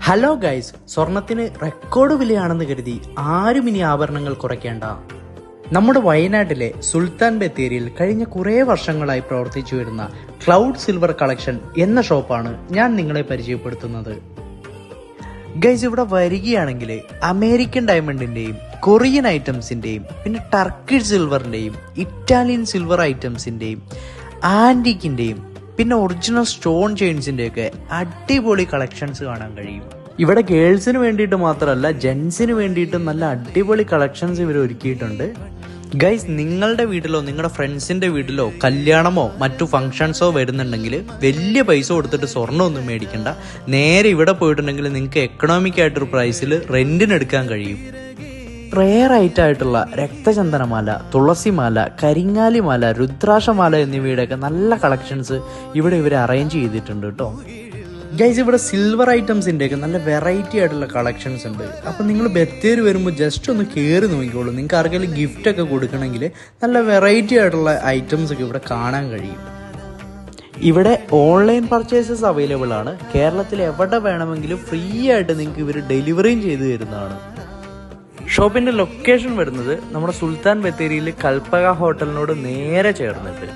Hello guys, സ്വർണത്തിന് record വിലയാണെന്ന് കരുതി ആരും ഇനി ആഭരണങ്ങൾ കുറയ്ക്കേണ്ട. നമ്മുടെ വയനാട്ടിലെ സുൽത്താൻ ബത്തേരിയിൽ കഴിഞ്ഞ കുറേ വർഷങ്ങളായി പ്രവർത്തിച്ചു വരുന്ന ക്ലൗഡ് സിൽവർ കളക്ഷൻ എന്ന ഷോപ്പാണ് ഞാൻ നിങ്ങളെ പരിചയപ്പെടുത്തുന്നത്. ഗൈസ്, ഇവിടെ വരികയാണെങ്കിൽ അമേരിക്കൻ ഡയമണ്ടിന്റെയും കൊറിയൻ ഐറ്റംസിന്റെയും പിന്നെ ടർക്കിഷ് സിൽവറിന്റെയും ഇറ്റാലിയൻ സിൽവർ ഐറ്റംസിന്റെയും ആന്റിക്കിന്റെയും പിന്നെ ഒറിജിനൽ സ്റ്റോൺ ചെയിൻസിന്റെ ഒക്കെ അടിപൊളി കളക്ഷൻസ് കാണാൻ കഴിയും. ഇവിടെ ഗേൾസിന് വേണ്ടിയിട്ട് മാത്രമല്ല, ജെൻസിന് വേണ്ടിയിട്ട് നല്ല അടിപൊളി കളക്ഷൻസ് ഇവർ ഒരുക്കിയിട്ടുണ്ട്. ഗൈസ്, നിങ്ങളുടെ വീട്ടിലോ നിങ്ങളുടെ ഫ്രണ്ട്സിന്റെ വീട്ടിലോ കല്യാണമോ മറ്റു ഫംഗ്ഷൻസോ വരുന്നുണ്ടെങ്കിൽ വലിയ പൈസ കൊടുത്തിട്ട് സ്വർണ്ണമൊന്നും മേടിക്കണ്ട. നേരെ ഇവിടെ പോയിട്ടുണ്ടെങ്കിൽ നിങ്ങൾക്ക് എക്കണോമിക് ആയിട്ടൊരു പ്രൈസിൽ റെന്റിന് എടുക്കാൻ കഴിയും. റെയർ ആയിട്ടുള്ള രക്തചന്ദനമാല, തുളസിമാല, കരിങ്ങാലിമാല, രുദ്രാക്ഷമാല എന്നിവയുടെയൊക്കെ നല്ല കളക്ഷൻസ് ഇവിടെ ഇവർ അറേഞ്ച് ചെയ്തിട്ടുണ്ട് കേട്ടോ. ഗൈസ്, ഇവിടെ സിൽവർ ഐറ്റംസിൻ്റെയൊക്കെ നല്ല വെറൈറ്റി ആയിട്ടുള്ള കളക്ഷൻസ് ഉണ്ട്. അപ്പം നിങ്ങൾ ബത്തേരി വരുമ്പോൾ ജസ്റ്റ് ഒന്ന് കയറി നോക്കിക്കോളൂ. നിങ്ങൾക്ക് ആർക്കെങ്കിലും ഗിഫ്റ്റ് ഒക്കെ കൊടുക്കണമെങ്കിൽ നല്ല വെറൈറ്റി ആയിട്ടുള്ള ഐറ്റംസ് ഒക്കെ ഇവിടെ കാണാൻ കഴിയും. ഇവിടെ ഓൺലൈൻ പർച്ചേസസ് അവൈലബിൾ ആണ്. കേരളത്തിൽ എവിടെ വേണമെങ്കിലും ഫ്രീ ആയിട്ട് നിങ്ങൾക്ക് ഇവർ ഡെലിവറിയും ചെയ്തു തരുന്നതാണ്. ഷോപ്പിന്റെ ലൊക്കേഷൻ വരുന്നത് നമ്മുടെ സുൽത്താൻ ബത്തേരിയിൽ കൽപ്പക ഹോട്ടലിനോട് നേരെ ചേർന്നിട്ട്